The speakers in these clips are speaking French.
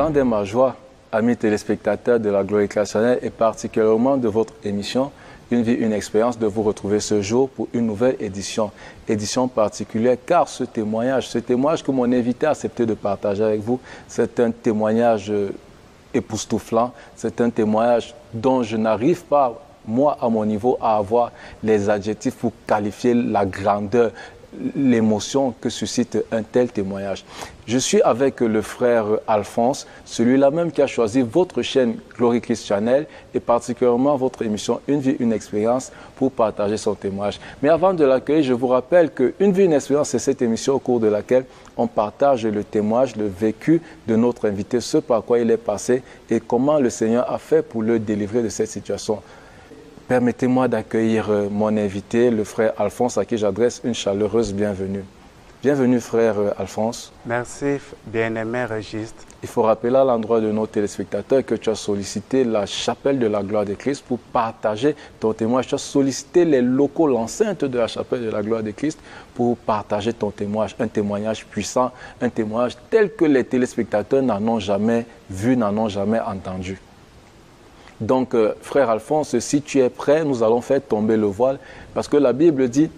grande est ma joie, amis téléspectateurs de la Gloire Channel et particulièrement de votre émission Une vie, une expérience, de vous retrouver ce jour pour une nouvelle édition particulière, car ce témoignage que mon invité a accepté de partager avec vous, c'est un témoignage époustouflant, c'est un témoignage dont je n'arrive pas, moi, à mon niveau, à avoir les adjectifs pour qualifier la grandeur, l'émotion que suscite un tel témoignage. Je suis avec le frère Alphonse, celui-là même qui a choisi votre chaîne Glory Christ Channel et particulièrement votre émission Une vie, une expérience pour partager son témoignage. Mais avant de l'accueillir, je vous rappelle que Une vie, une expérience, c'est cette émission au cours de laquelle on partage le témoignage, le vécu de notre invité, ce par quoi il est passé et comment le Seigneur a fait pour le délivrer de cette situation. Permettez-moi d'accueillir mon invité, le frère Alphonse, à qui j'adresse une chaleureuse bienvenue. Bienvenue, frère Alphonse. Merci, bien-aimé Registre. Il faut rappeler à l'endroit de nos téléspectateurs que tu as sollicité la chapelle de la gloire de Christ pour partager ton témoignage. Tu as sollicité les locaux, l'enceinte de la chapelle de la gloire de Christ pour partager ton témoignage. Un témoignage puissant, un témoignage tel que les téléspectateurs n'en ont jamais vu, n'en ont jamais entendu. Donc, frère Alphonse, si tu es prêt, nous allons faire tomber le voile parce que la Bible dit,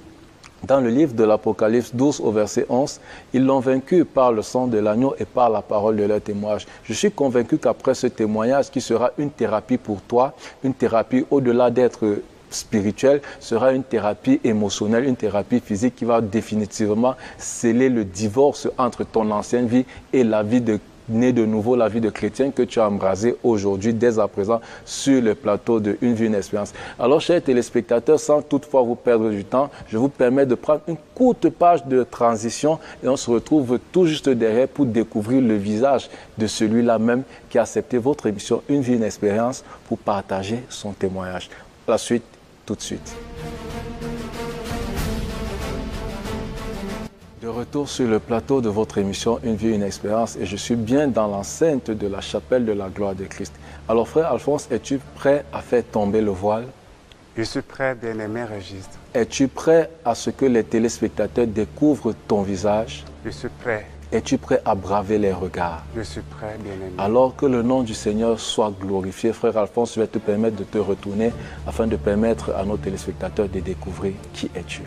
dans le livre de l'Apocalypse 12 au verset 11, ils l'ont vaincu par le sang de l'agneau et par la parole de leur témoignage. Je suis convaincu qu'après ce témoignage qui sera une thérapie pour toi, une thérapie au-delà d'être spirituelle, sera une thérapie émotionnelle, une thérapie physique qui va définitivement sceller le divorce entre ton ancienne vie et la vie de né de nouveau, la vie de chrétien que tu as embrasé aujourd'hui, dès à présent, sur le plateau de Une vie, une expérience. Alors, chers téléspectateurs, sans toutefois vous perdre du temps, je vous permets de prendre une courte page de transition et on se retrouve tout juste derrière pour découvrir le visage de celui-là même qui a accepté votre émission Une vie, une expérience pour partager son témoignage. La suite, tout de suite. De retour sur le plateau de votre émission Une vie, une expérience et je suis bien dans l'enceinte de la chapelle de la gloire de Christ. Alors frère Alphonse, es-tu prêt à faire tomber le voile? Je suis prêt, bien-aimé Registre. Es-tu prêt à ce que les téléspectateurs découvrent ton visage? Je suis prêt. Es-tu prêt à braver les regards? Je suis prêt, bien-aimé. Alors que le nom du Seigneur soit glorifié, frère Alphonse, je vais te permettre de te retourner afin de permettre à nos téléspectateurs de découvrir qui es-tu.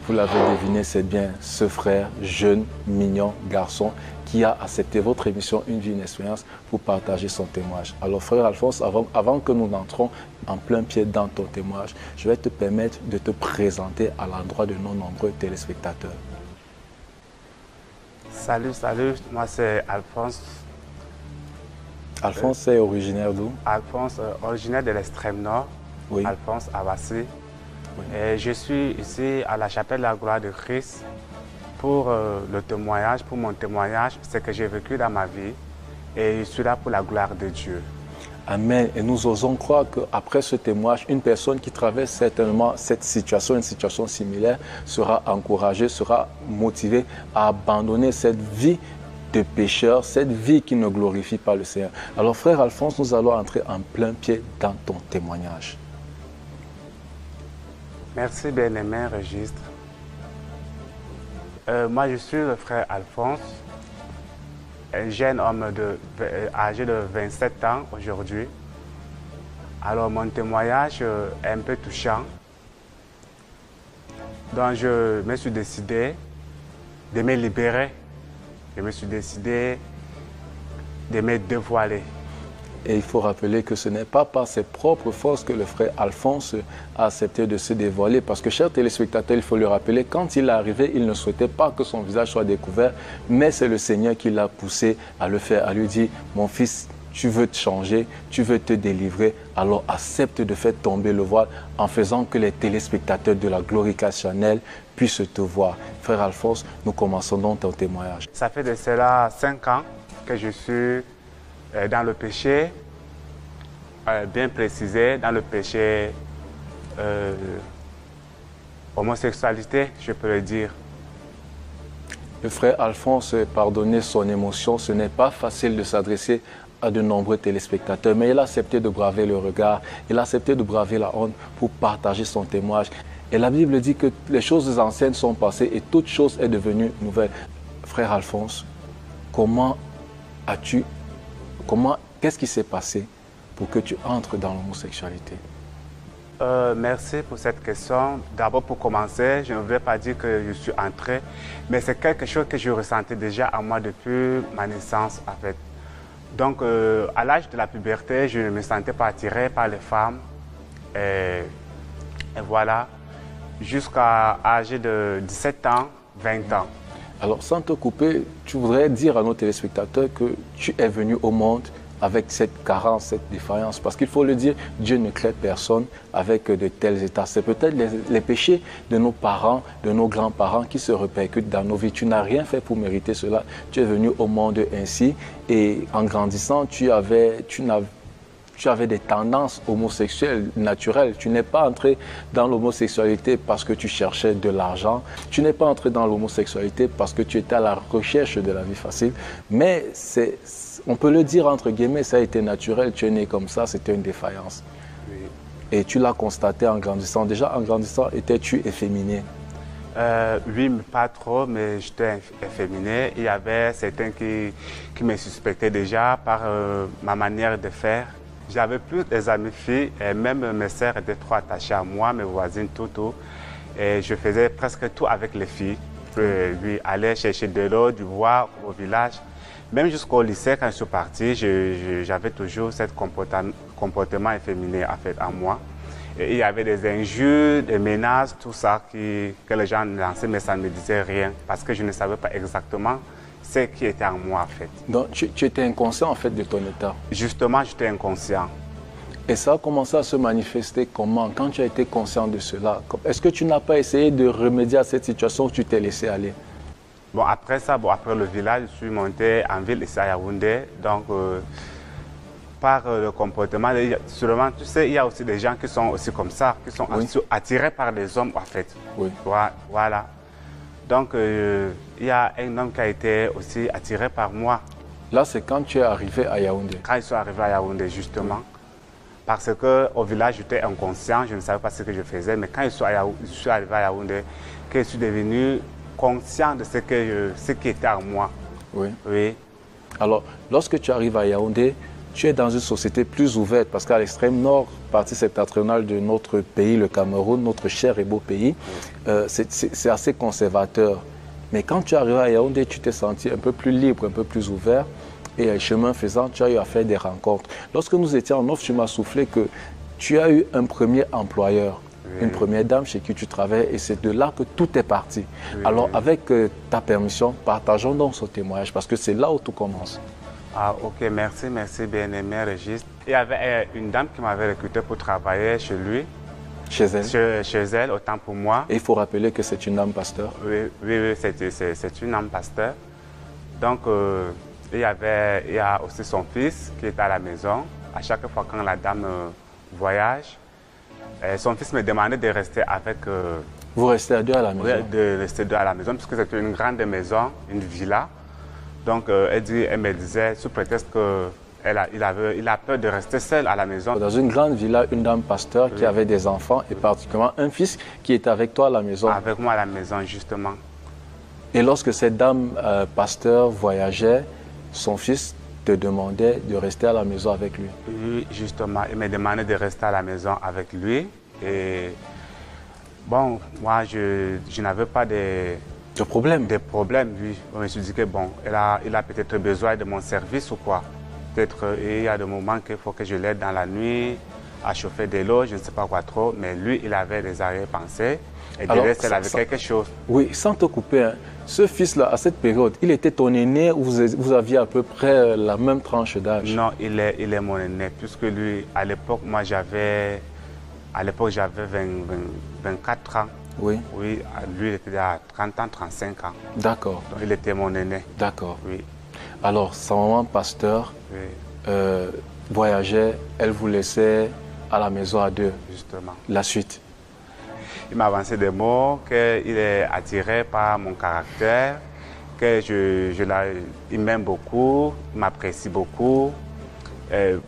Vous l'avez deviné, c'est bien ce frère, jeune, mignon, garçon, qui a accepté votre émission Une vie, une expérience pour partager son témoignage. Alors frère Alphonse, avant que nous n'entrons en plein pied dans ton témoignage, je vais te permettre de te présenter à l'endroit de nos nombreux téléspectateurs. Salut, moi c'est Alphonse. Alphonse est originaire d'où? Alphonse, originaire de l'extrême nord, Oui. Alphonse Abassi. Oui. Et je suis ici à la chapelle de la gloire de Christ pour le témoignage, pour mon témoignage, ce que j'ai vécu dans ma vie. Et je suis là pour la gloire de Dieu. Amen. Et nous osons croire qu'après ce témoignage, une personne qui traverse certainement cette situation, une situation similaire, sera encouragée, sera motivée à abandonner cette vie de pécheur, cette vie qui ne glorifie pas le Seigneur. Alors frère Alphonse, nous allons entrer en plein pied dans ton témoignage. Merci, bien-aimé Registre. Moi, je suis le frère Alphonse, un jeune homme âgé de 27 ans aujourd'hui. Alors, mon témoignage est un peu touchant. Donc, je me suis décidé de me libérer. Je me suis décidé de me dévoiler. Et il faut rappeler que ce n'est pas par ses propres forces que le frère Alphonse a accepté de se dévoiler. Parce que, chers téléspectateurs, il faut le rappeler, quand il est arrivé, il ne souhaitait pas que son visage soit découvert, mais c'est le Seigneur qui l'a poussé à le faire, à lui dire, mon fils, tu veux te changer, tu veux te délivrer, alors accepte de faire tomber le voile en faisant que les téléspectateurs de la Glory Channel puissent te voir. Frère Alphonse, nous commençons donc ton témoignage. Ça fait de cela 5 ans que je suis dans le péché, bien précisé, dans le péché homosexualité, je peux le dire. Le frère Alphonse, pardonnez son émotion, ce n'est pas facile de s'adresser à de nombreux téléspectateurs, mais il a accepté de braver le regard, il a accepté de braver la honte pour partager son témoignage. Et la Bible dit que les choses anciennes sont passées et toute chose est devenue nouvelle. Frère Alphonse, qu'est-ce qui s'est passé pour que tu entres dans l'homosexualité? Merci pour cette question. D'abord, pour commencer, je ne voudrais pas dire que je suis entré, mais c'est quelque chose que je ressentais déjà en moi depuis ma naissance, en fait. Donc, à l'âge de la puberté, je ne me sentais pas attiré par les femmes. Et voilà, jusqu'à l'âge de 17 ans, 20 ans. Alors, sans te couper, tu voudrais dire à nos téléspectateurs que tu es venu au monde avec cette carence, cette défaillance. Parce qu'il faut le dire, Dieu ne crée personne avec de tels états. C'est peut-être les péchés de nos parents, de nos grands-parents qui se répercutent dans nos vies. Tu n'as rien fait pour mériter cela. Tu es venu au monde ainsi et en grandissant, tu avais des tendances homosexuelles naturelles. Tu n'es pas entré dans l'homosexualité parce que tu cherchais de l'argent. Tu n'es pas entré dans l'homosexualité parce que tu étais à la recherche de la vie facile. Mais on peut le dire entre guillemets, ça a été naturel. Tu es né comme ça, c'était une défaillance. Oui. Et tu l'as constaté en grandissant. Déjà, en grandissant, étais-tu efféminé? Oui, mais pas trop, mais j'étais efféminé. Il y avait certains qui me suspectaient déjà par ma manière de faire. J'avais plus des amis filles, et même mes sœurs étaient trop attachées à moi, mes voisines, tout. Et je faisais presque tout avec les filles. Lui, aller chercher de l'eau, du bois au village. Même jusqu'au lycée, quand je suis parti, j'avais toujours ce comportement efféminé en fait, en moi. Et il y avait des injures, des menaces, tout ça que les gens lançaient, mais ça ne me disait rien parce que je ne savais pas exactement ce qui était en moi en fait. Donc tu étais inconscient en fait de ton état? Justement, j'étais inconscient. Et ça a commencé à se manifester comment? Quand tu as été conscient de cela, est-ce que tu n'as pas essayé de remédier à cette situation où tu t'es laissé aller? Bon, après ça, après le village, je suis monté en ville ici à Yaoundé. Donc, par le comportement, sûrement, tu sais, il y a aussi des gens qui sont aussi comme ça, qui sont attirés par les hommes en fait. Oui. Voilà. Donc, il y a un homme qui a été aussi attiré par moi. Là, c'est quand tu es arrivé à Yaoundé? Quand je suis arrivé à Yaoundé, justement. Parce qu'au village, j'étais inconscient, je ne savais pas ce que je faisais. Mais quand je suis arrivé à Yaoundé, que je suis devenu conscient de ce qui était en moi. Oui. Oui. Alors, lorsque tu arrives à Yaoundé, tu es dans une société plus ouverte parce qu'à l'extrême nord, partie septentrionale de notre pays, le Cameroun, notre cher et beau pays, c'est assez conservateur. Mais quand tu arrives à Yaoundé, tu t'es senti un peu plus libre, un peu plus ouvert. Et chemin faisant, tu as eu à faire des rencontres. Lorsque nous étions en off, tu m'as soufflé que tu as eu un premier employeur, une première dame chez qui tu travailles, et c'est de là que tout est parti. Alors, avec ta permission, partageons donc ce témoignage, parce que c'est là où tout commence. Ah, ok, merci bien-aimé Régis. Il y avait une dame qui m'avait recruté pour travailler chez lui. Chez elle? Chez elle, autant pour moi. Et il faut rappeler que c'est une âme pasteur. Oui, c'est une âme pasteur. Donc, il y a aussi son fils qui est à la maison. À chaque fois quand la dame voyage, son fils me demandait de rester avec... Vous restez à deux à la maison? Oui, de rester deux à la maison, puisque c'est une grande maison, une villa. Donc, elle me disait, sous prétexte qu'il a peur de rester seul à la maison. Dans une grande villa, une dame pasteur qui avait des enfants et particulièrement un fils qui était avec toi à la maison. Avec moi à la maison, justement. Et lorsque cette dame pasteur voyageait, son fils te demandait de rester à la maison avec lui? Oui, justement. Il me demandait de rester à la maison avec lui. Et bon, moi, je n'avais pas de problème, oui. Je me suis dit que bon, il a peut-être besoin de mon service ou quoi. Peut-être il y a des moments qu'il faut que je l'aide dans la nuit à chauffer de l'eau, je ne sais pas quoi trop. Mais lui, il avait des arrière-pensées. Et derrière, il avait quelque chose. Oui, sans te couper, hein, ce fils-là, à cette période, il était ton aîné ou vous aviez à peu près la même tranche d'âge? Non, il est mon aîné, puisque lui, à l'époque, moi, j'avais 24 ans. Oui. Oui, lui, il était à 30 ans, 35 ans. D'accord. Donc, il était mon aîné. D'accord. Oui. Alors, sa maman pasteur voyageait, elle vous laissait à la maison à deux. Justement. La suite? Il m'a avancé des mots, qu'il est attiré par mon caractère, il m'aime beaucoup, il m'apprécie beaucoup.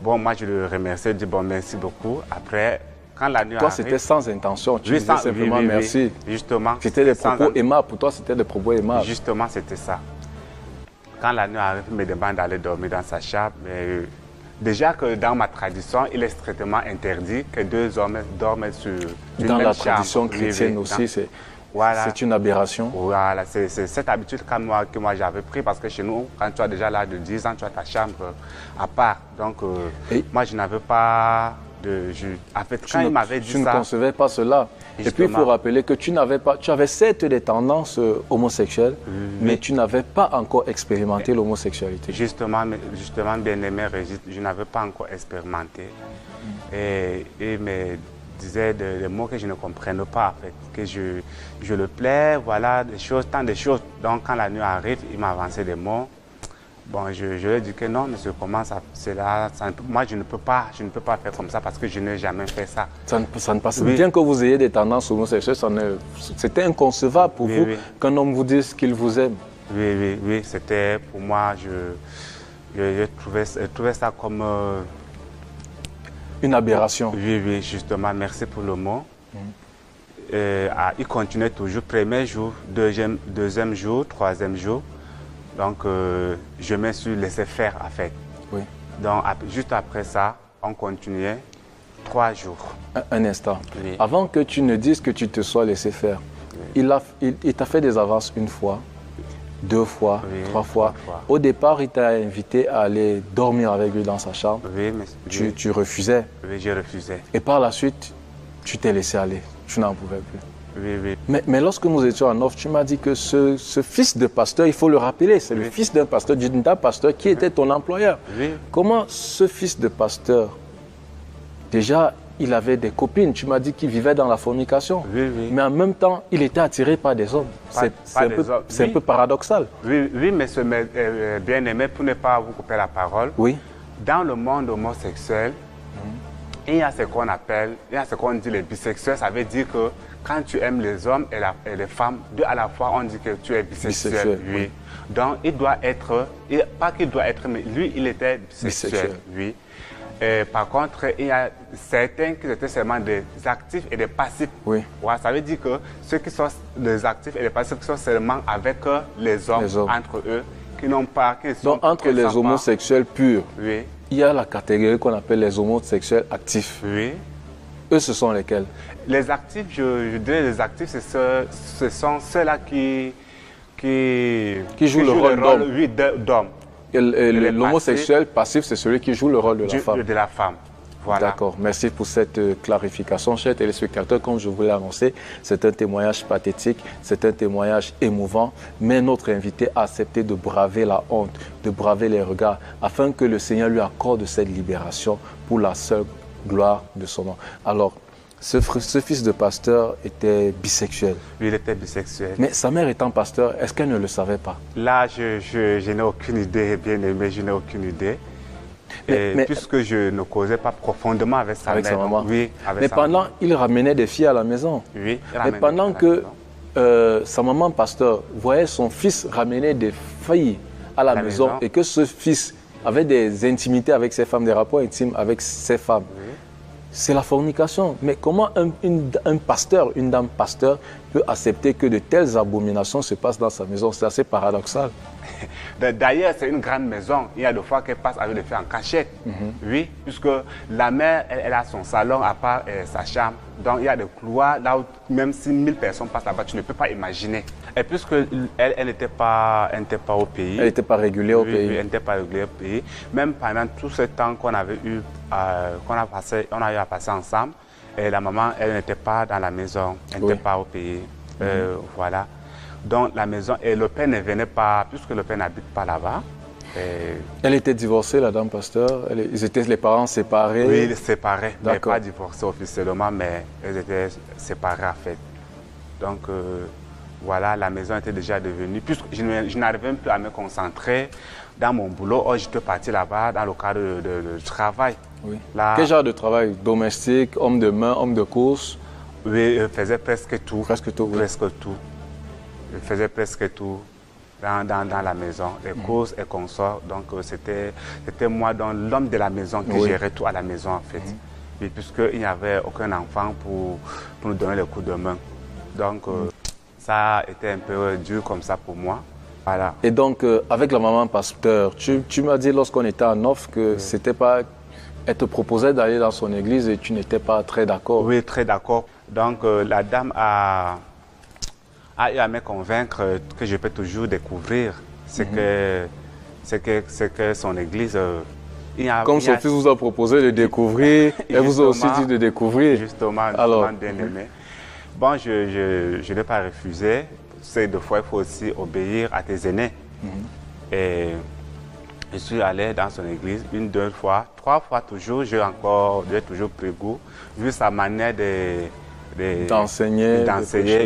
Bon, moi, je le remercie, je dis bon, merci beaucoup. Après, quand la nuit arrive... Toi, c'était sans intention, tu Oui, disais simplement merci. Oui, justement. C'était des propos aimables, pour toi, c'était des propos aimables. Justement, c'était ça. Quand la nuit arrive, il me demande d'aller dormir dans sa chambre. Mais, déjà que dans ma tradition, il est strictement interdit que deux hommes dorment sur une même chambre. Dans la tradition chrétienne aussi, c'est une aberration. Voilà, c'est cette habitude que moi j'avais pris parce que chez nous, quand tu as déjà l'âge de 10 ans, tu as ta chambre à part. Donc, moi, je n'avais pas de... En fait, quand il m'avait dit ça... Tu ne concevais pas cela. Justement. Et puis, il faut rappeler que tu avais certes des tendances homosexuelles, mais tu n'avais pas encore expérimenté l'homosexualité. Justement, bien-aimé Régis, je n'avais pas encore expérimenté. Et il me disait des mots que je ne comprenais pas, en fait. Que je le plais, voilà, tant de choses. Donc, quand la nuit arrive, il m'a avancé des mots. Bon, je lui ai dit que non, monsieur, comment ça, moi, je ne peux pas faire comme ça parce que je n'ai jamais fait ça. Ça ne passe pas. Bien que vous ayez des tendances homosexuelles, c'était inconcevable pour vous qu'un homme vous dise qu'il vous aime. Oui, c'était pour moi, je trouvais ça comme... une aberration. Oui, justement, merci pour le mot. Il continuait toujours, premier jour, deuxième jour, troisième jour. Donc, je me suis laissé faire, en fait. Oui. Donc, juste après ça, on continuait 3 jours. Un instant. Oui. Avant que tu ne dises que tu te sois laissé faire, il t'a fait des avances une fois, 2 fois, 3 fois. Au départ, il t'a invité à aller dormir avec lui dans sa chambre. Oui, mais tu refusais. Oui, je refusais. Et par la suite, tu t'es laissé aller. Tu n'en pouvais plus. Oui. Mais lorsque nous étions en offre, tu m'as dit que ce fils de pasteur, il faut le rappeler, c'est le fils d'un pasteur, d'un pasteur qui était ton employeur. Oui. Comment ce fils de pasteur, déjà, il avait des copines, tu m'as dit qu'il vivait dans la fornication. Oui. Mais en même temps, il était attiré par des hommes. C'est un peu paradoxal. Oui, mais ce bien-aimé, pour ne pas vous couper la parole, dans le monde homosexuel, il y a ce qu'on dit les bisexuels, ça veut dire que quand tu aimes les hommes et les femmes, deux à la fois, on dit que tu es bisexuel. Oui. Donc, il doit être, pas qu'il doit être, mais lui, il était bisexuel. Oui. Et par contre, il y a certains qui étaient seulement des actifs et des passifs. Oui. Ouais, ça veut dire que ceux qui sont des actifs et des passifs qui sont seulement avec les hommes. Entre eux, qui n'ont pas... Donc, entre les homosexuels purs, oui, il y a la catégorie qu'on appelle les homosexuels actifs. Oui. Eux, ce sont lesquels? Les actifs, je dirais les actifs, ce sont ceux-là qui jouent le rôle d'homme. L'homosexuel passif, c'est celui qui joue le rôle de la femme. De la femme. Voilà. D'accord, merci pour cette clarification. Chers téléspectateurs, comme je vous l'ai annoncé, c'est un témoignage pathétique, c'est un témoignage émouvant, mais notre invité a accepté de braver la honte, de braver les regards, afin que le Seigneur lui accorde cette libération pour la seule gloire de son nom. Alors, ce fils de pasteur était bisexuel. Oui, il était bisexuel. Mais sa mère étant pasteur, est-ce qu'elle ne le savait pas? Là, je n'ai aucune idée, bien aimé, je n'ai aucune idée. Mais puisque je ne causais pas profondément avec sa mère. Sa maman. Oui, mais pendant, il ramenait des filles à la maison. Oui, mais pendant que sa maman pasteur voyait son fils ramener des filles à la maison et que ce fils avait des intimités avec ses femmes, des rapports intimes avec ses femmes. Oui. C'est la fornication. Mais comment un pasteur, une dame pasteur peut accepter que de telles abominations se passent dans sa maison? C'est assez paradoxal. D'ailleurs, c'est une grande maison. Il y a des fois qu'elle passe avec les filles en cachette. Oui, puisque la mère, elle a son salon à part sa chambre. Donc, il y a des couloirs là où même si 1000 personnes passent là-bas, tu ne peux pas imaginer. Et puisque elle n'était pas au pays. Elle n'était pas régulée au pays. Oui, elle n'était pas régulée au pays. Même pendant tout ce temps qu'on avait eu, on a eu à passer ensemble, et la maman, elle n'était pas dans la maison. Elle n'était pas au pays. Voilà. Donc la maison, et le père ne venait pas, puisque le père n'habite pas là-bas. Elle était divorcée, la dame pasteur? Ils étaient les parents séparés? Oui, séparés, mais pas divorcés officiellement, mais ils étaient séparés en fait. Donc voilà, la maison était déjà devenue, puisque je n'arrivais même plus à me concentrer dans mon boulot. Oh, j'étais parti là-bas dans le cadre de travail. Oui. Là, quel genre de travail? Domestique, homme de main, homme de course? Oui, je faisais presque tout. Presque tout, oui. Presque tout. Je faisais presque tout. dans la maison, les courses et consorts. Donc, c'était moi, l'homme de la maison, qui gérait tout à la maison, en fait. Et puisqu'il n'y avait aucun enfant pour nous donner le coup de main. Donc, ça a été un peu dur comme ça pour moi. Voilà. Et donc, avec la maman pasteur, tu m'as dit lorsqu'on était à Nof que c'était pas... Elle te proposait d'aller dans son église et tu n'étais pas très d'accord. Oui, très d'accord. Donc, la dame a eu à me convaincre que je peux toujours découvrir ce que son église... Comme son fils vous a proposé de découvrir, elle vous a aussi dit de découvrir. Justement, alors, bien aimé. Bon, je n'ai pas refusé. C'est des fois, il faut aussi obéir à tes aînés. Et je suis allé dans son église 1, 2 fois, 3 fois toujours. J'ai toujours pris goût, vu sa manière d'enseigner,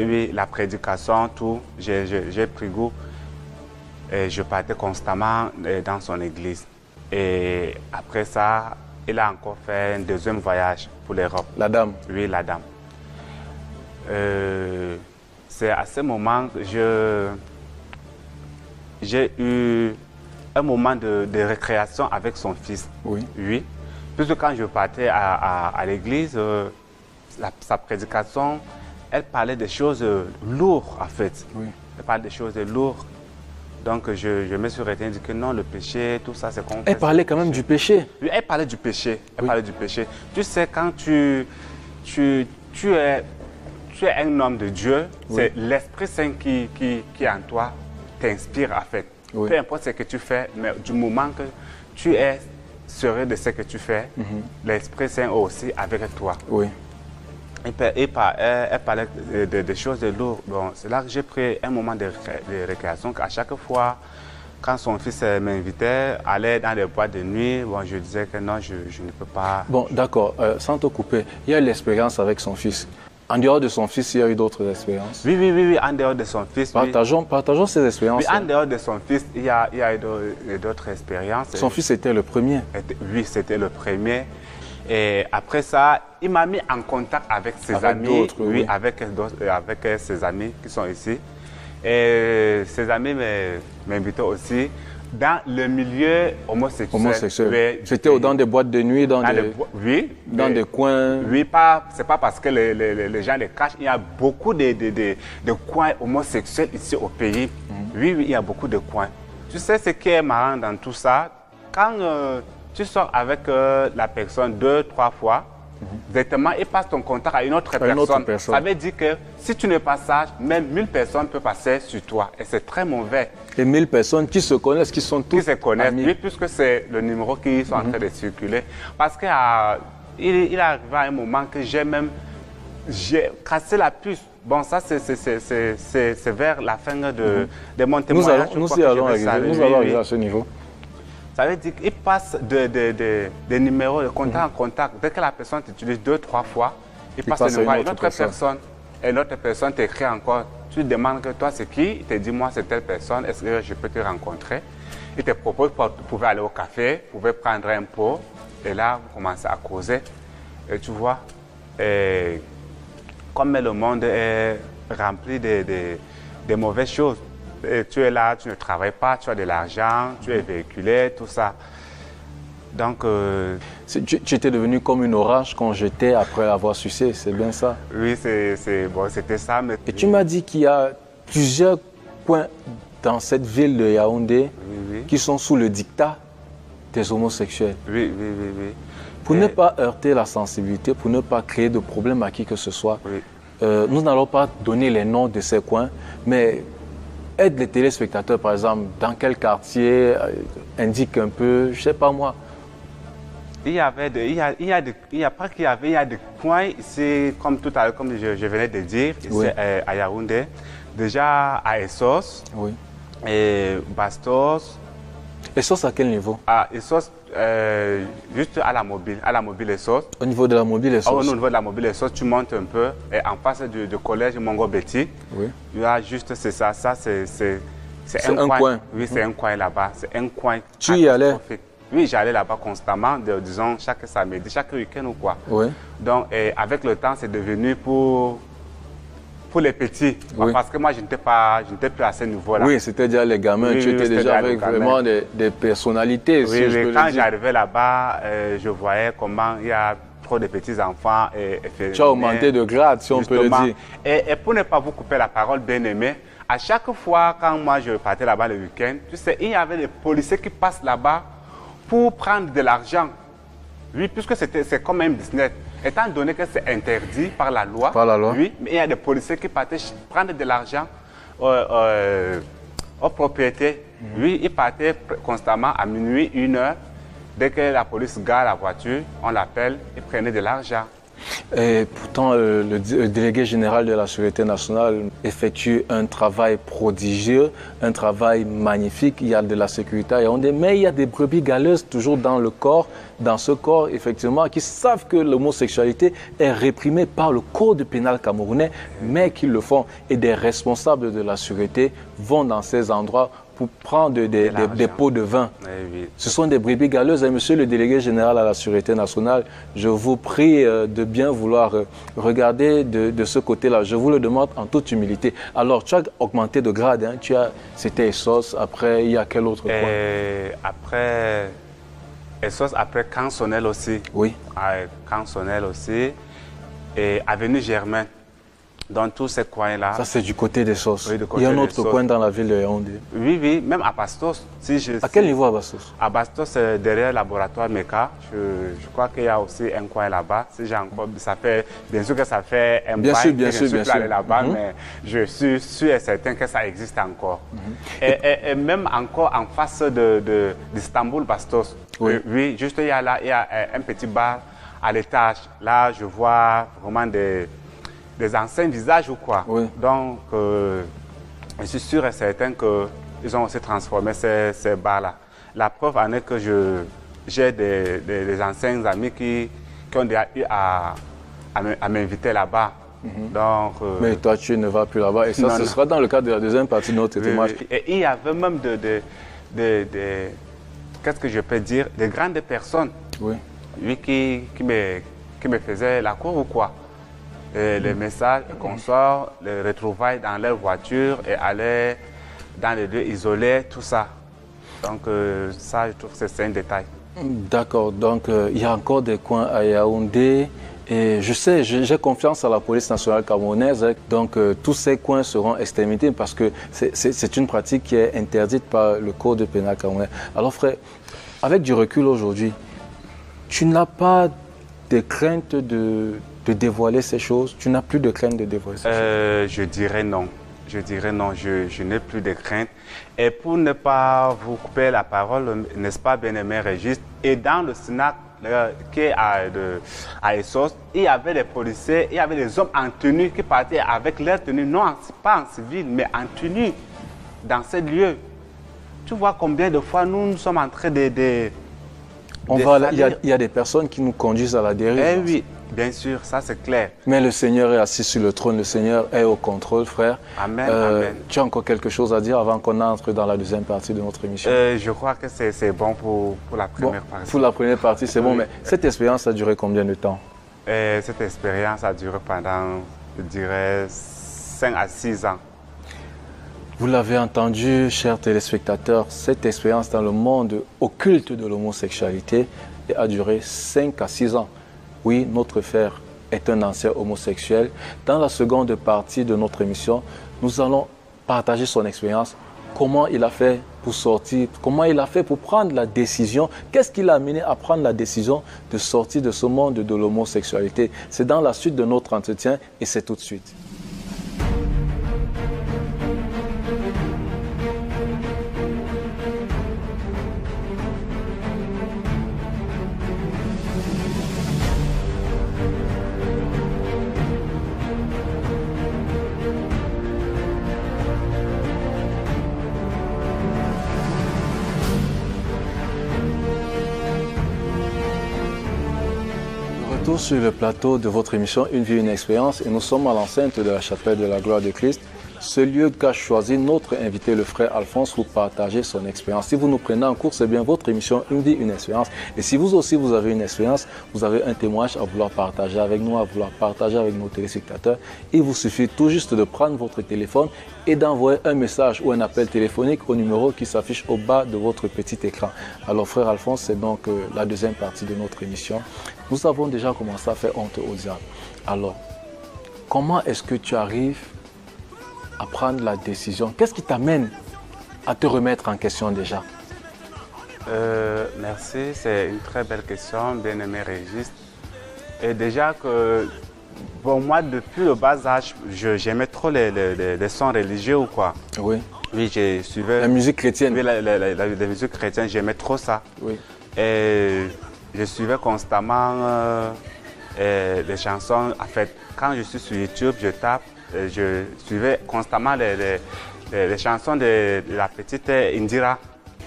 oui, la prédication, tout. J'ai pris goût. Et je partais constamment dans son église. Et après ça, il a encore fait un deuxième voyage pour l'Europe. La dame? Oui, la dame. C'est à ce moment que j'ai eu un moment de récréation avec son fils. Oui. Oui. Puisque quand je partais à l'église, sa prédication, elle parlait des choses lourdes, en fait. Oui. Elle parlait des choses lourdes. Donc, je me suis retenu que non, le péché, tout ça, c'est contre. Elle parlait quand même du péché. Oui, elle parlait du péché. Elle parlait du péché. Tu sais, quand tu es un homme de Dieu, c'est l'Esprit Saint qui en toi t'inspire, en fait. Oui. Peu importe ce que tu fais, mais du moment que tu es serein de ce que tu fais, l'Esprit Saint est aussi avec toi. Oui. Elle parlait de choses lourdes. Bon, c'est là que j'ai pris un moment de récréation. À chaque fois, quand son fils m'invitait à aller dans les boîtes de nuit, bon, je disais que non, je ne peux pas. Bon, d'accord. Sans te couper, il y a l'expérience avec son fils. En dehors de son fils, il y a eu d'autres expériences? Oui, en dehors de son fils. Partageons ces expériences. Oui, en dehors de son fils, il y a eu d'autres expériences. Son fils était le premier? Oui, c'était le premier. Et après ça, il m'a mis en contact avec ses amis. Oui, avec ses amis qui sont ici. Et ses amis m'invitaient aussi dans le milieu homosexuel. Oui. C'était dans des boîtes de nuit, dans des coins. Oui, c'est pas parce que les gens les cachent. Il y a beaucoup de coins homosexuels ici au pays. Oui, il y a beaucoup de coins. Tu sais ce qui est marrant dans tout ça? Quand tu sors avec la personne 2, 3 fois, directement, il passe ton contact à une autre personne. Ça veut dire que si tu n'es pas sage, même 1000 personnes peuvent passer sur toi. Et c'est très mauvais. Et 1000 personnes qui se connaissent, qui sont tous qui se connaissent, amis. Oui, puisque c'est le numéro qui sont en train de circuler. Parce qu'il est arrivé à un moment que j'ai cassé la puce. Bon, ça, c'est vers la fin de mon témoignage. Nous allons arriver à ce niveau. Ça veut dire qu'il passe des numéros de contact en contact. Dès que la personne t'utilise 2, 3 fois, il passe le numéro à une autre personne. Et l'autre personne t'écrit encore. Tu demandes que toi, c'est qui? Il te dit, moi, c'est telle personne. Est-ce que je peux te rencontrer? Il te propose, vous pouvez aller au café, vous pouvez prendre un pot. Et là, vous commencez à causer. Et tu vois, comme le monde est rempli de mauvaises choses. Et tu es là, tu ne travailles pas, tu as de l'argent, tu es véhiculé, tout ça. Donc... Tu étais devenu comme une orange quand j'étais après avoir sucé, c'est bien ça? Oui, c'était ça. Mais... Et tu m'as dit qu'il y a plusieurs coins dans cette ville de Yaoundé qui sont sous le diktat des homosexuels. Oui. Pour ne pas heurter la sensibilité, pour ne pas créer de problème à qui que ce soit, nous n'allons pas donner les noms de ces coins, mais... Aide les téléspectateurs, par exemple, dans quel quartier, indique un peu, je ne sais pas moi. Il y a des coins ici, comme tout à l'heure, comme je venais de dire, ici à Yaoundé. Déjà à Essos, et Bastos. Essos à quel niveau? À Essos, juste à la mobile Essos. Au niveau de la mobile Essos? Au niveau de la mobile Essos, tu montes un peu et en face du collège Mongo Betty, il y a juste, c'est ça, c'est un coin. Oui, c'est un coin là-bas, c'est un coin. Tu y allais? Oui, j'allais là-bas constamment, disons chaque samedi, chaque week-end ou quoi. Oui. Donc, avec le temps, c'est devenu pour pour les petits, Oui. parce que moi, je n'étais plus à ce niveau-là. Oui, c'était déjà les gamins, Oui, tu oui, étais c'était déjà déjà les avec vraiment des personnalités, Oui, si je oui, peux quand le dire. j'arrivais là-bas, je voyais comment il y a trop de petits-enfants. Tu as augmenté de grade, si on peut le Justement. dire. Et pour ne pas vous couper la parole, bien aimé, à chaque fois, quand moi je partais là-bas le week-end, tu sais, il y avait des policiers qui passent là-bas pour prendre de l'argent. Oui, puisque c'est comme un business. Étant donné que c'est interdit par la loi, Par la loi. oui, mais il y a des policiers qui partaient prendre de l'argent aux propriétés. Oui, ils partaient constamment à minuit, 1 heure. Dès que la police gare la voiture, on l'appelle, ils prenaient de l'argent. Et pourtant, le délégué général de la Sûreté nationale effectue un travail prodigieux, un travail magnifique. Il y a de la sécurité à Yaoundé, mais il y a des brebis galeuses toujours dans le corps, dans ce corps, effectivement, qui savent que l'homosexualité est réprimée par le code pénal camerounais, mais qui le font. Et des responsables de la sûreté vont dans ces endroits pour prendre des pots de vin. Oui, oui. Ce sont des brebis galeuses. Et monsieur le délégué général à la Sûreté nationale, je vous prie de bien vouloir regarder de ce côté-là. Je vous le demande en toute humilité. Alors, tu as augmenté de grade. Hein. C'était Essos. Après, il y a quel autre point? Après, Essos, après Cansonnel aussi. Oui. Cansonnel aussi. Et Avenue Germain. Dans tous ces coins-là. Ça, c'est du côté des sauces. Oui, du côté il y a un des autre sauces. coin dans la ville de Yaoundé. Oui, oui, même à Bastos. À quel niveau à Bastos? À Bastos, derrière le laboratoire MECA, je crois qu'il y a aussi un coin là-bas. Si j'ai encore, ça fait, bien sûr que ça fait un Bien bail sûr, bien que sûr, je suis bien plus allé sûr. là-bas, mais je suis sûr et certain que ça existe encore. Et même encore en face d'Istanbul, Bastos. Oui. Oui, juste il y a un petit bar à l'étage. Là, je vois vraiment des anciens visages ou quoi. Oui. Donc, je suis sûr et certain qu'ils ont aussi transformé ces bars-là. La preuve en est que j'ai des anciens amis qui ont déjà eu à m'inviter là-bas. Donc, Mais toi, tu ne vas plus là-bas. Et ça, non, ce non. sera dans le cadre de la deuxième partie de notre oui, témoignage. oui. Et il y avait même qu'est-ce que je peux dire, des grandes personnes, Oui. oui, qui me faisaient la cour ou quoi. Et les messages, les consorts, les retrouvailles dans leur voiture et aller dans les lieux isolés, tout ça. Donc ça, je trouve que c'est un détail. D'accord. Donc, il y a encore des coins à Yaoundé. Et je sais, j'ai confiance à la police nationale camerounaise. Hein. Donc, tous ces coins seront exterminés parce que c'est une pratique qui est interdite par le code pénal camerounais. Alors, frère, avec du recul aujourd'hui, tu n'as pas de crainte de dévoiler ces choses? Tu n'as plus de crainte de dévoiler ces choses? Je dirais non. Je dirais non, je n'ai plus de crainte. Et pour ne pas vous couper la parole, n'est-ce pas, bien-aimé Régis, et dans le snack qui est à Essos, il y avait des policiers, il y avait des hommes en tenue qui partaient avec leur tenue, non pas en civil, mais en tenue, dans ces lieux. Tu vois combien de fois nous sommes en train de il y a des personnes qui nous conduisent à la dérive. Eh oui, bien sûr, ça c'est clair. Mais le Seigneur est assis sur le trône, le Seigneur est au contrôle, frère. Amen, amen. Tu as encore quelque chose à dire avant qu'on entre dans la deuxième partie de notre émission? Je crois que c'est bon pour la première partie. Pour la première partie, c'est bon, Oui. mais cette expérience a duré combien de temps? Cette expérience a duré pendant, je dirais, 5 à 6 ans. Vous l'avez entendu, chers téléspectateurs, cette expérience dans le monde occulte de l'homosexualité a duré 5 à 6 ans. Oui, notre frère est un ancien homosexuel. Dans la seconde partie de notre émission, nous allons partager son expérience, comment il a fait pour sortir, comment il a fait pour prendre la décision, qu'est-ce qui l'a amené à prendre la décision de sortir de ce monde de l'homosexualité. C'est dans la suite de notre entretien et c'est tout de suite. Retour sur le plateau de votre émission Une vie, une expérience et nous sommes à l'enceinte de la chapelle de la gloire de Christ. ce lieu qu'a choisi notre invité, le frère Alphonse, pour partager son expérience. Si vous nous prenez en cours, c'est bien votre émission Une vie, une expérience. Et si vous aussi, vous avez une expérience, vous avez un témoignage à vouloir partager avec nous, à vouloir partager avec nos téléspectateurs, il vous suffit tout juste de prendre votre téléphone et d'envoyer un message ou un appel téléphonique au numéro qui s'affiche au bas de votre petit écran. Alors, frère Alphonse, c'est donc la deuxième partie de notre émission. Nous avons déjà commencé à faire honte au diable. Alors, comment est-ce que tu arrives à prendre la décision? Qu'est-ce qui t'amène à te remettre en question déjà? Merci, c'est une très belle question, bien-aimé Régis. Et déjà que, bon, moi, depuis le bas âge, j'aimais trop les sons religieux ou quoi. Oui. Oui, je suivais... La musique chrétienne. Oui, la musique chrétienne, j'aimais trop ça. Oui. Et je suivais constamment les chansons. En fait, quand je suis sur YouTube, je tape, je suivais constamment les chansons de la petite Indira.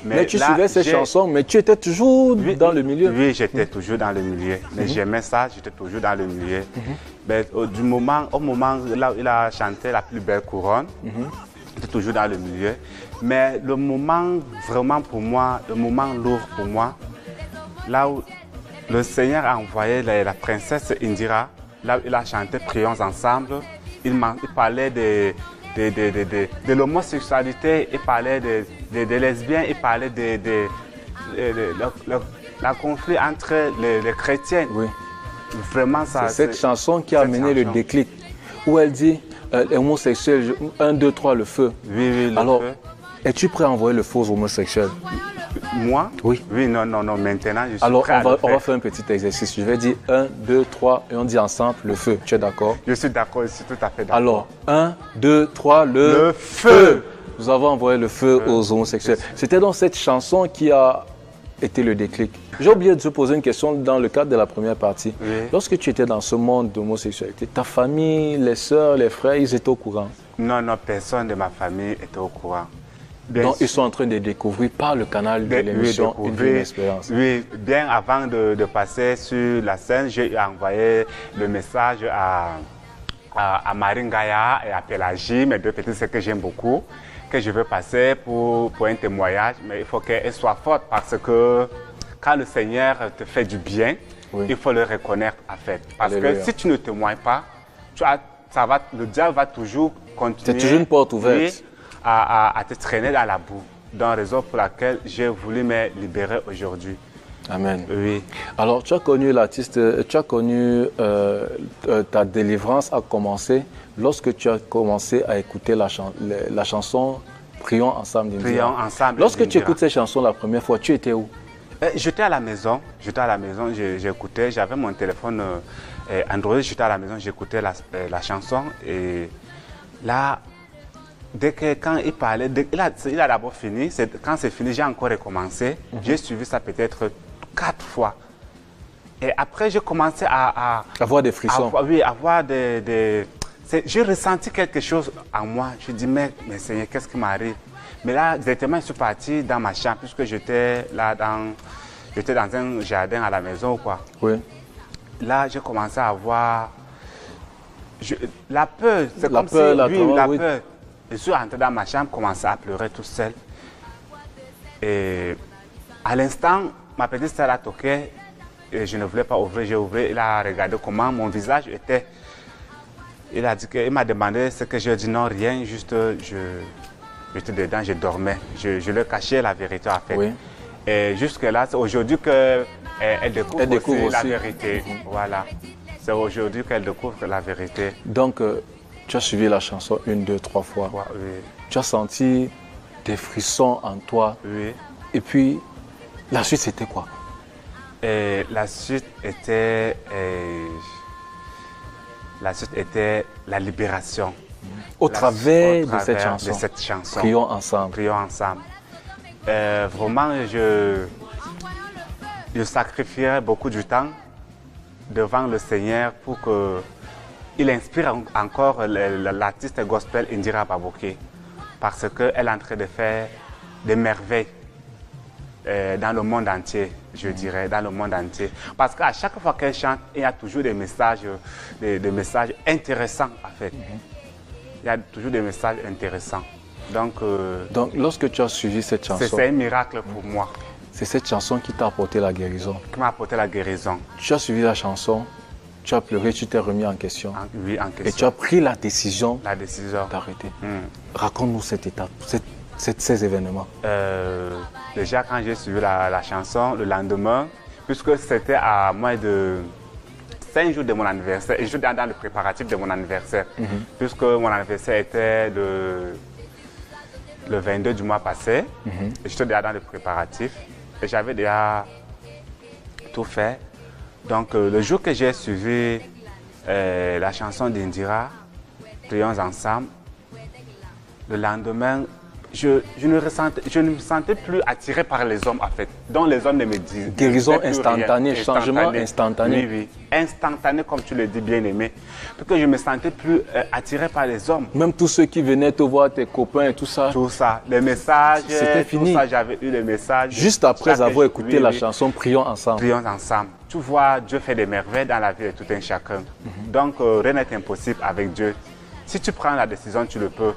Mais tu suivais ces chansons, mais tu étais toujours dans le milieu. Oui, j'étais toujours dans le milieu. Mais j'aimais ça, j'étais toujours dans le milieu. Mais au moment là où il a chanté La plus belle couronne, j'étais toujours dans le milieu. Mais le moment vraiment pour moi, le moment lourd pour moi, là où le Seigneur a envoyé la princesse Indira, là où il a chanté Prions ensemble, il parlait de l'homosexualité, il parlait des lesbiens, il parlait de la conflit entre les chrétiens. Oui. Vraiment, ça. C'est cette chanson qui a amené le déclic, où elle dit homosexuel, 1, 2, 3, le feu. Oui, le Alors, feu. es-tu prêt à envoyer le feu aux homosexuels? Moi? Oui. Oui, non, maintenant je suis Alors, prêt à le faire. on va faire un petit exercice. Je vais dire 1, 2, 3 et on dit ensemble le feu. Tu es d'accord? Je suis d'accord, je suis tout à fait d'accord. Alors, 1, 2, 3, le feu. Nous avons envoyé le feu aux homosexuels. C'était donc cette chanson qui a été le déclic. J'ai oublié de te poser une question dans le cadre de la première partie. Oui. Lorsque tu étais dans ce monde d'homosexualité, ta famille, les sœurs, les frères, ils étaient au courant? Non, personne de ma famille était au courant. Donc, ils sont en train de découvrir par le canal de l'émission Une vie, une expérience. Oui, bien avant de passer sur la scène, j'ai envoyé le message à Marine Gaïa et à Pélagie, mes deux petites sœurs que j'aime beaucoup, que je veux passer pour un témoignage. Mais il faut qu'elles soient fortes parce que quand le Seigneur te fait du bien, il faut le reconnaître en fait. Parce que si tu ne témoignes pas, le diable va toujours continuer. C'est toujours une porte ouverte. Oui, à te traîner dans la boue. Donc, raison pour laquelle j'ai voulu me libérer aujourd'hui. Amen. Oui. Alors, tu as connu l'artiste, tu as connu ta délivrance a commencé lorsque tu as commencé à écouter la chanson Prions ensemble d'Indira. Prions ensemble. Lorsque tu écoutes cette chanson la première fois, tu étais où? J'étais à la maison. J'écoutais, j'avais mon téléphone Android, j'étais à la maison, j'écoutais la chanson et là, quand il parlait, il a d'abord fini, quand c'est fini, j'ai encore recommencé. J'ai suivi ça peut-être 4 fois. Et après, j'ai commencé à avoir des frissons. Avoir des j'ai ressenti quelque chose en moi. Je dis, mais Seigneur, qu'est-ce qui m'arrive? Mais là, directement, je suis parti dans ma chambre, puisque j'étais dans un jardin à la maison ou quoi. Oui. Là, j'ai commencé à avoir la peur. C'est comme si, la peur. Je suis rentré dans ma chambre, commencé à pleurer tout seul. Et à l'instant, ma petite sœur a toqué et je ne voulais pas ouvrir. J'ai ouvert, il a regardé comment mon visage était. Il m'a demandé ce que j'ai dit, non, rien, juste j'étais dedans, je dormais. Je lui cachais la vérité en fait. Oui. Et jusque-là, c'est aujourd'hui qu'elle découvre aussi la vérité. Voilà. C'est aujourd'hui qu'elle découvre la vérité. Donc, tu as suivi la chanson 1, 2, 3 fois. Oui. Tu as senti des frissons en toi. Oui. Et puis, la suite, c'était quoi? Et la suite était la libération. Au travers de cette chanson. Prions ensemble. Prions ensemble. Vraiment, je sacrifierais beaucoup du temps devant le Seigneur pour qu'il inspire encore l'artiste gospel Indira Baboké, parce qu'elle est en train de faire des merveilles dans le monde entier, je dirais, dans le monde entier. Parce qu'à chaque fois qu'elle chante, il y a toujours des messages intéressants, en fait. il y a toujours des messages intéressants. Donc, lorsque tu as suivi cette chanson, c'est un miracle pour moi. C'est cette chanson qui t'a apporté la guérison. Qui m'a apporté la guérison. Tu as suivi la chanson, tu as pleuré, tu t'es remis en question. Oui, en question. Et tu as pris la décision, d'arrêter. Raconte-nous cette étape, ces événements. Déjà, quand j'ai suivi la chanson, le lendemain, puisque c'était à moins de 5 jours de mon anniversaire, et je suis dans le préparatif de mon anniversaire, puisque mon anniversaire était le 22 du mois passé, et j'étais déjà dans le préparatif, et j'avais déjà tout fait. Donc, le jour que j'ai suivi la chanson d'Indira, Prions ensemble, le lendemain, je ne me sentais plus attiré par les hommes, en fait. Donc, les hommes ne me disaient guérison instantanée, changement instantané. Oui, oui. Instantané, comme tu le dis, bien-aimé. Parce que je ne me sentais plus attiré par les hommes. Même tous ceux qui venaient te voir, tes copains et tout ça. Tout ça, les messages, c'était fini. Tout ça, j'avais eu les messages. Juste après avoir écouté la chanson Prions ensemble. Prions ensemble. Tu vois, Dieu fait des merveilles dans la vie de tout un chacun. Donc, rien n'est impossible avec Dieu. Si tu prends la décision, tu le peux.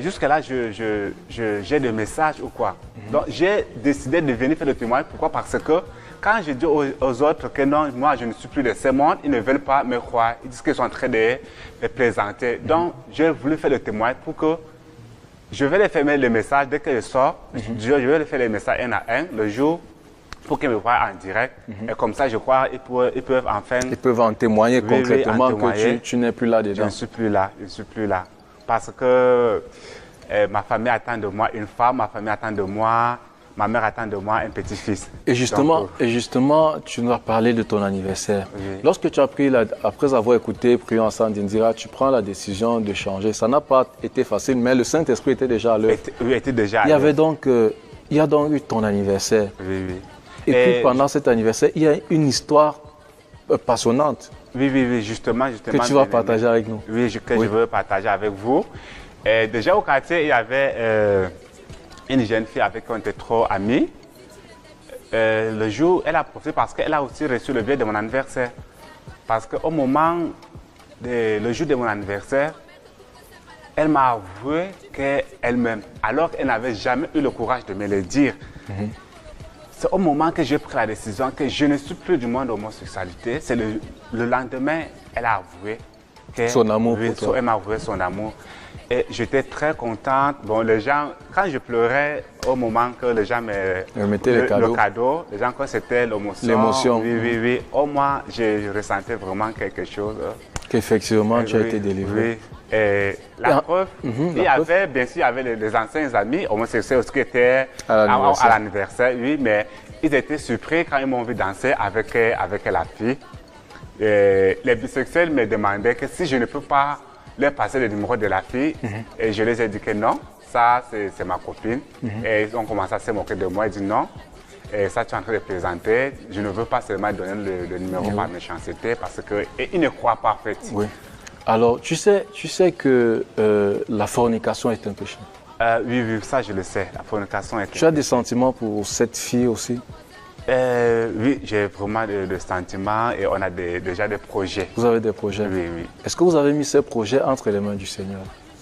Jusque-là, j'ai des messages ou quoi. Donc, j'ai décidé de venir faire le témoignage. Pourquoi? Parce que quand je dis aux autres que non, moi, je ne suis plus de ce monde, ils ne veulent pas me croire. Ils disent qu'ils sont en train de me présenter. Donc, j'ai voulu faire le témoignage pour que je vais les faire les messages dès que je sors. Je vais les faire les messages un à un le jour pour qu'ils me voient en direct. Et comme ça, je crois qu'ils peuvent enfin... Ils peuvent en témoigner concrètement que tu n'es plus là déjà. Je ne suis plus là, je ne suis plus là. Parce que ma famille attend de moi une femme, ma famille attend de moi, ma mère attend de moi un petit-fils. Et justement, tu nous as parlé de ton anniversaire. Oui. Lorsque tu as pris, après avoir écouté Prions ensemble d'Indira, tu prends la décision de changer. Ça n'a pas été facile, mais le Saint-Esprit était déjà à l'œuvre. Oui, était déjà à l'œuvre. Il y a donc eu ton anniversaire. Oui, oui. Et puis pendant cet anniversaire, il y a une histoire passionnante. Oui, justement. Que tu vas partager avec nous. Oui, je veux partager avec vous. Déjà au quartier, il y avait une jeune fille avec qui on était trop amis. Le jour, elle a profité parce qu'elle a aussi reçu le billet de mon anniversaire. Parce qu'au moment, le jour de mon anniversaire, elle m'a avoué qu'elle m'aime, alors qu'elle n'avait jamais eu le courage de me le dire. C'est au moment que j'ai pris la décision que je ne suis plus du monde de l'homosexualité. C'est le lendemain, elle a avoué son amour pour toi. Elle m'a avoué son amour. Et j'étais très contente. Bon, les gens, quand je pleurais au moment que les gens me mettaient le cadeau, les gens, quand c'était l'émotion. Oui. Au moins, je ressentais vraiment quelque chose. Qu'effectivement, tu as été délivré. Oui. Et la preuve, il y avait les anciens amis homosexuels aussi qui étaient à l'anniversaire, oui, mais ils étaient surpris quand ils m'ont vu danser avec la fille. Et les bisexuels me demandaient que si je ne peux pas leur passer le numéro de la fille, et je les ai dit que non, ça c'est ma copine. Et ils ont commencé à se moquer de moi, ils disent non. Et ça, tu es en train de présenter. Je ne veux pas seulement donner le numéro par méchanceté parce qu'ils ne croient pas en fait. Oui. Alors, tu sais que la fornication est un péché. Oui, ça je le sais. La fornication est un péché. Tu as des sentiments pour cette fille aussi? Oui, j'ai vraiment des sentiments et on a déjà des projets. Vous avez des projets? Oui. Est-ce que vous avez mis ces projets entre les mains du Seigneur?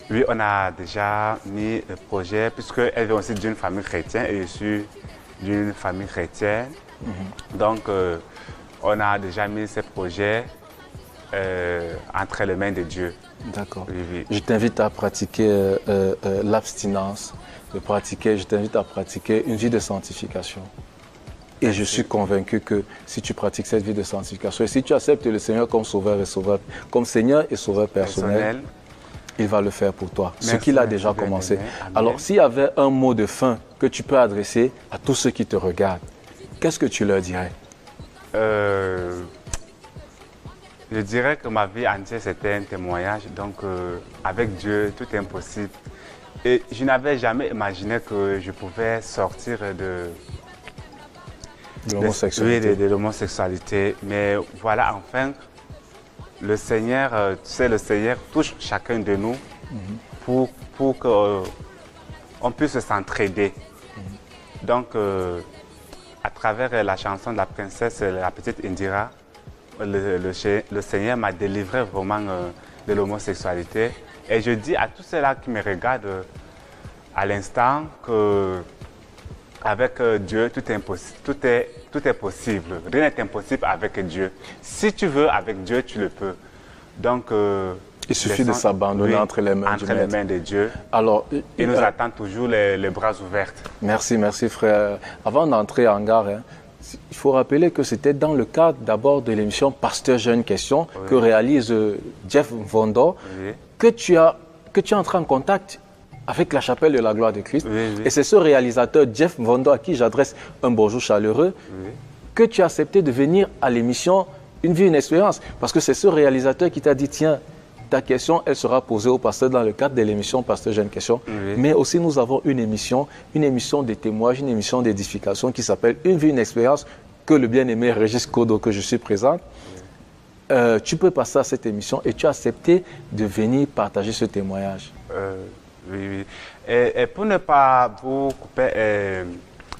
Oui, on a déjà mis des projets puisqu'elle vient aussi d'une famille chrétienne et je suis d'une famille chrétienne. Donc, on a déjà mis ces projets entre les mains de Dieu. D'accord. Oui. Je t'invite à pratiquer l'abstinence, je t'invite à pratiquer une vie de sanctification. Et je suis convaincu que si tu pratiques cette vie de sanctification et si tu acceptes le Seigneur comme comme Seigneur et Sauveur personnel, il va le faire pour toi. Ce qu'il a déjà commencé. Alors, s'il y avait un mot de fin que tu peux adresser à tous ceux qui te regardent, qu'est-ce que tu leur dirais? Je dirais que ma vie entière, c'était un témoignage. Donc, avec Dieu, tout est impossible. Et je n'avais jamais imaginé que je pouvais sortir de l'homosexualité. Mais voilà, enfin, le Seigneur, le Seigneur touche chacun de nous pour qu'on puisse s'entraider. Donc, à travers la chanson de la princesse, la petite Indira, le Seigneur m'a délivré vraiment de l'homosexualité Et je dis à tous ceux-là qui me regardent à l'instant que avec Dieu, tout est possible. Rien n'est impossible avec Dieu. Si tu veux, avec Dieu, tu le peux. Donc, il suffit de s'abandonner entre les mains de Dieu. Alors, il nous attend toujours les bras ouverts. Merci, merci frère. Avant d'entrer en gare, il faut rappeler que c'était dans le cadre d'abord de l'émission Pasteur Jeune Question que réalise Jeff Vondo que tu es entré en contact avec la chapelle de la gloire de Christ. Et c'est ce réalisateur Jeff Vondo à qui j'adresse un bonjour chaleureux que tu as accepté de venir à l'émission Une vie, une expérience. Parce que c'est ce réalisateur qui t'a dit, tiens, ta question, elle sera posée au pasteur dans le cadre de l'émission Pasteur Jeune Question. Mais aussi, nous avons une émission de témoignage, une émission d'édification qui s'appelle Une vie, une expérience, que le bien-aimé Régis Kodo, que je suis présent. Tu peux passer à cette émission et tu as accepté de venir partager ce témoignage. Oui. Et pour ne pas vous couper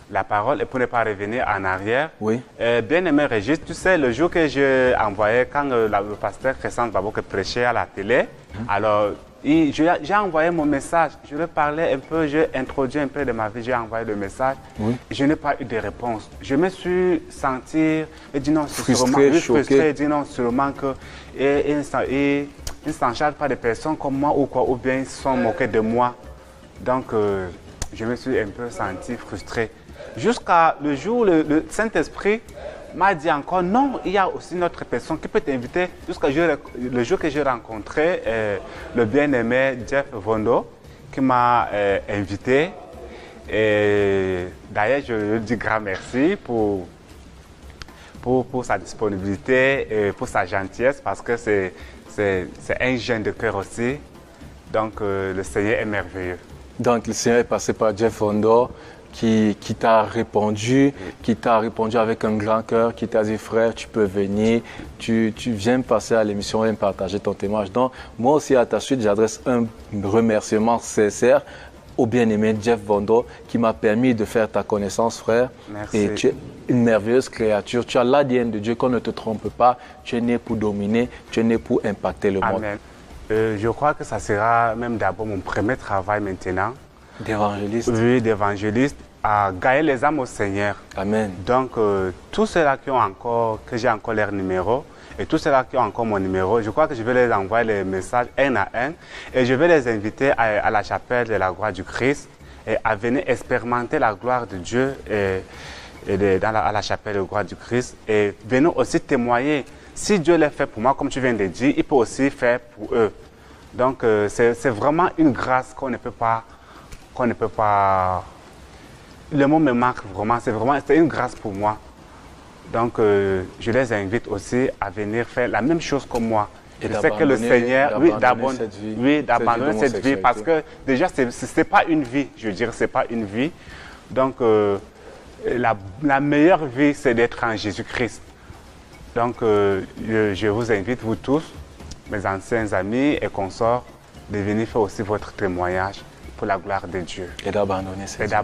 la parole et pour ne pas revenir en arrière, bien-aimé Régis, tu sais, le jour que j'ai envoyé, quand le pasteur Crescence Babo prêchait à la télé, alors j'ai envoyé mon message, je lui parlais un peu, j'ai introduit un peu de ma vie, j'ai envoyé le message, je n'ai pas eu de réponse. Je me suis senti, dit non, frustré, dit non, sûrement que ils ne s'en chargent pas de personnes comme moi ou quoi, ou bien ils se sont moqués de moi. Donc, je me suis un peu senti frustré. Jusqu'à le jour où le Saint-Esprit m'a dit encore, non, il y a aussi une autre personne qui peut t'inviter. Jusqu'à le jour que j'ai rencontré le bien-aimé Jeff Vondo, qui m'a invité. Et d'ailleurs, je lui dis grand merci pour sa disponibilité et pour sa gentillesse, parce que c'est un jeune de cœur aussi. Donc, le Seigneur est merveilleux. Donc, le Seigneur est passé par Jeff Vondo qui t'a répondu, avec un grand cœur, qui t'a dit, frère, tu peux venir, tu viens passer à l'émission et partager ton témoignage. Donc, moi aussi, à ta suite, j'adresse un remerciement sincère au bien-aimé Jeff Vondo qui m'a permis de faire ta connaissance, frère. Merci. Et tu es une merveilleuse créature. Tu as l'ADN de Dieu, qu'on ne te trompe pas. Tu es né pour dominer, tu es né pour impacter le monde. Amen. Je crois que ça sera même d'abord mon premier travail maintenant. D'évangéliste. Oui, d'évangéliste, à gagner les âmes au Seigneur. Amen. Donc, tous ceux-là que j'ai encore leur numéro, et tous ceux-là qui ont encore mon numéro, je crois que je vais les envoyer les messages un à un, et je vais les inviter à la chapelle de la gloire du Christ, et à venir expérimenter la gloire de Dieu à la chapelle de la gloire du Christ, et venir aussi témoigner. Si Dieu l'a fait pour moi, comme tu viens de dire, il peut aussi faire pour eux. Donc, c'est vraiment une grâce qu'on ne peut pas... Le mot me manque vraiment, c'est une grâce pour moi. Donc, je les invite aussi à venir faire la même chose que moi. Et je sais que le Seigneur, d'abandonner cette vie, parce que déjà, ce n'est pas une vie, je veux dire, ce n'est pas une vie. Donc, la meilleure vie, c'est d'être en Jésus-Christ. Donc, je vous invite, vous tous, mes anciens amis et consorts, de venir faire aussi votre témoignage pour la gloire de Dieu. Et d'abandonner cette vie.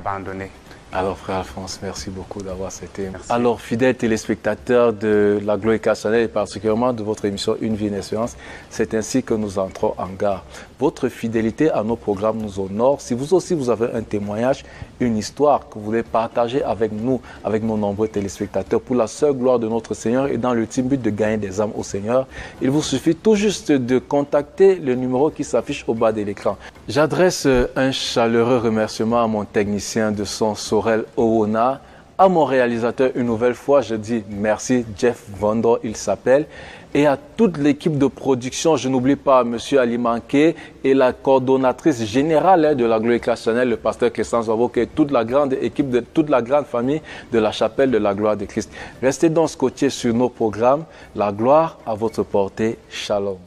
Alors, frère Alphonse, merci beaucoup d'avoir été. Alors, fidèles téléspectateurs de la Gloire Channel et particulièrement de votre émission Une vie, une expérience, c'est ainsi que nous entrons en gare. Votre fidélité à nos programmes nous honore. Si vous aussi vous avez un témoignage, une histoire que vous voulez partager avec nous, avec nos nombreux téléspectateurs, pour la seule gloire de notre Seigneur et dans l'ultime but de gagner des âmes au Seigneur, il vous suffit tout juste de contacter le numéro qui s'affiche au bas de l'écran. J'adresse un chaleureux remerciement à mon technicien de son, Sorel Owona, à mon réalisateur une nouvelle fois, je dis merci, Jeff Vondo, il s'appelle, et à toute l'équipe de production, je n'oublie pas M. Ali Manqué et la coordonnatrice générale de la Gloire Channel, le pasteur Crescence Babo, et toute la grande équipe, toute la grande famille de la chapelle de la gloire de Christ. Restez donc scotchés sur nos programmes. La gloire à votre portée. Shalom.